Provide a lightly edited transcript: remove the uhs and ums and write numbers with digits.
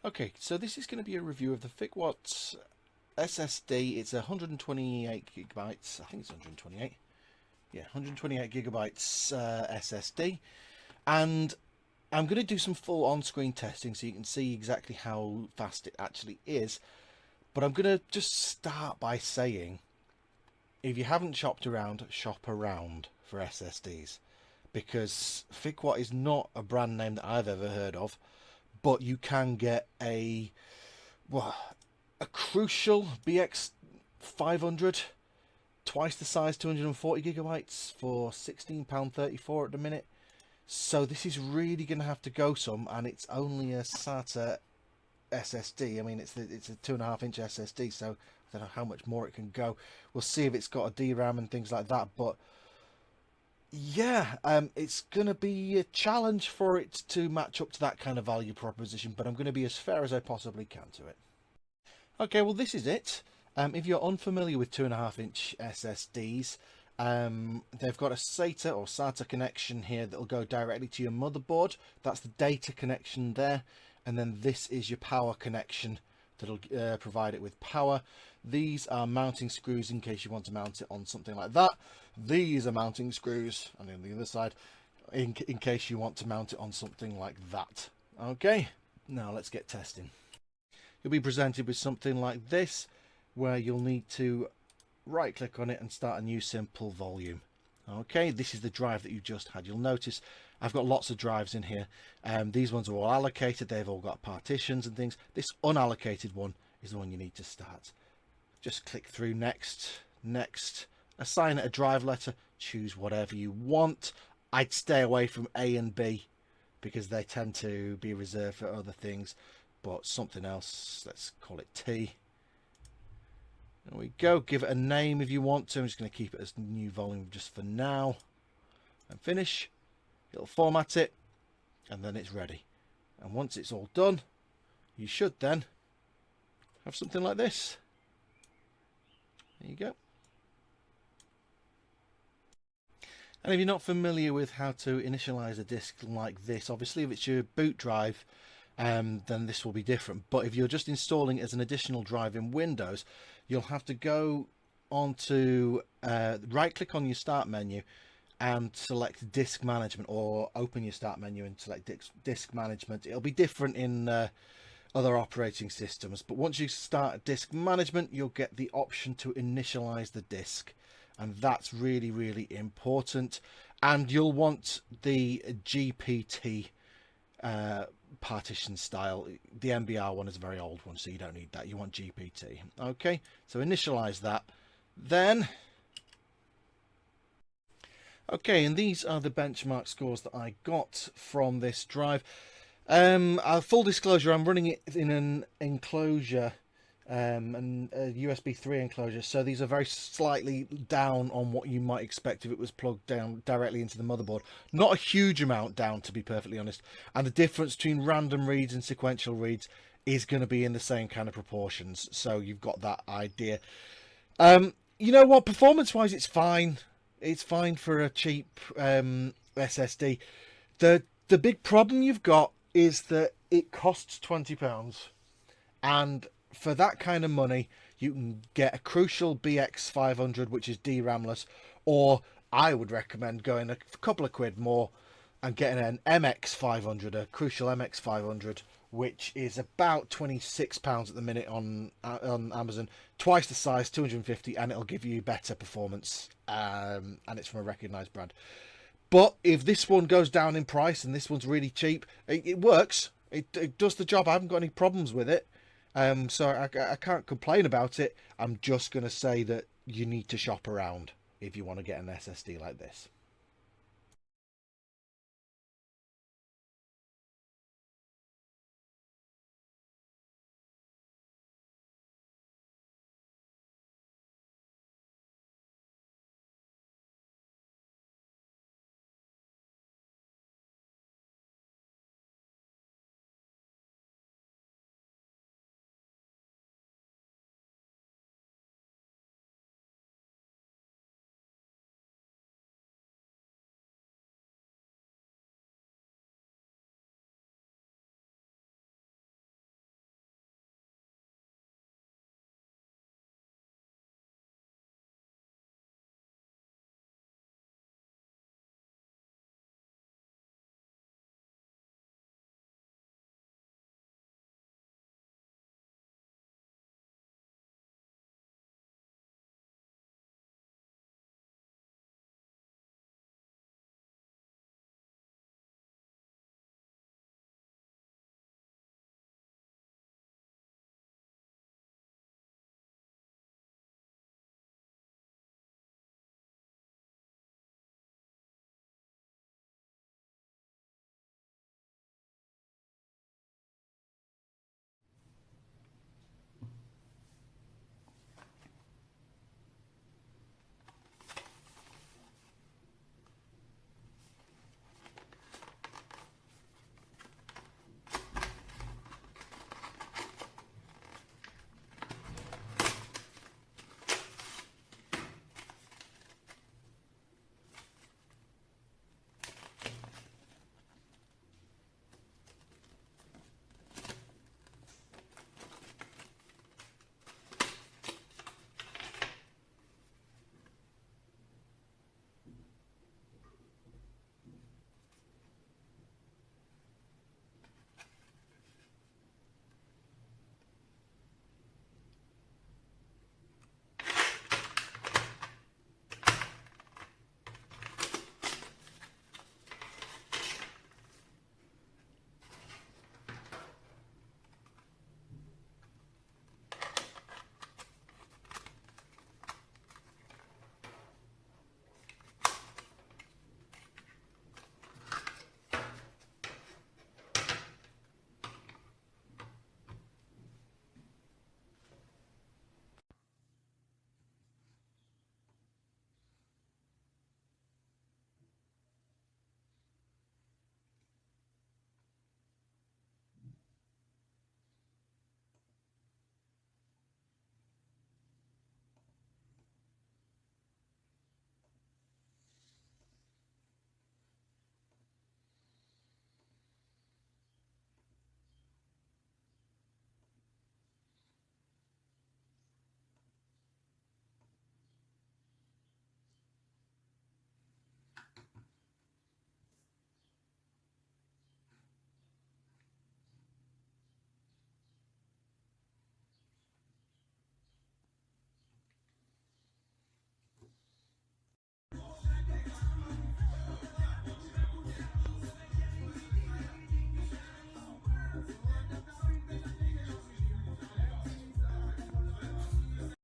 Okay, so this is going to be a review of the Fikwot SSD. It's 128 gigabytes. I think it's 128. Yeah, 128 gigabytes SSD. And I'm going to do some full on-screen testing so you can see exactly how fast it actually is. But I'm going to just start by saying, if you haven't shopped around, shop around for SSDs. Because Fikwot is not a brand name that I've ever heard of. But you can get a crucial BX500, twice the size, 240 gigabytes for £16.34 at the minute. So this is really going to have to go some, and it's only a SATA SSD. I mean, it's a 2.5-inch SSD, so I don't know how much more it can go. We'll see if it's got a DRAM and things like that, but yeah, it's going to be a challenge for it to match up to that kind of value proposition, but I'm going to be as fair as I possibly can to it. Okay, well, this is it. If you're unfamiliar with 2.5-inch SSDs, they've got a SATA or SATA connection here that will go directly to your motherboard. That's the data connection there. And then this is your power connection that'll provide it with power. These are mounting screws in case you want to mount it on something like that. These are mounting screws, and on the other side, in case you want to mount it on something like that. Okay, now let's get testing. You'll be presented with something like this, where you'll need to right click on it and start a new simple volume. Okay, this is the drive that you just had. You'll notice I've got lots of drives in here. These ones are all allocated. They've all got partitions and things. This unallocated one is the one you need to start. Just click through next, next, assign it a drive letter, choose whatever you want. I'd stay away from A and B because they tend to be reserved for other things, but something else, let's call it T. There we go. Give it a name if you want to. I'm just going to keep it as new volume just for now. And finish. It'll format it, and then it's ready. And once it's all done, you should then have something like this. There you go. And if you're not familiar with how to initialize a disk like this, obviously if it's your boot drive, then this will be different. But if you're just installing it as an additional drive in Windows, you'll have to go onto right click on your start menu and select disk management, or open your start menu and select disk management. It'll be different in other operating systems, but once you start disk management, you'll get the option to initialize the disk, and that's really, really important. And you'll want the GPT partition style. The MBR one is a very old one, so you don't need that. You want GPT. Okay, so initialize that. Then okay, and these are the benchmark scores that I got from this drive. Full disclosure, I'm running it in an enclosure, and a USB 3 enclosure, so these are very slightly down on what you might expect if it was plugged down directly into the motherboard. Not a huge amount down, to be perfectly honest, and the difference between random reads and sequential reads is going to be in the same kind of proportions, so you've got that idea. You know what, performance-wise, it's fine. It's fine for a cheap SSD. The big problem you've got is that it costs £20, and for that kind of money you can get a crucial BX500, which is DRAMless, or I would recommend going a couple of quid more and getting an MX500, a crucial MX500, which is about £26 at the minute on Amazon, twice the size, 250, and it'll give you better performance, and it's from a recognized brand. But if this one goes down in price and this one's really cheap, it works. It does the job. I haven't got any problems with it, so I can't complain about it. I'm just going to say that you need to shop around if you want to get an SSD like this.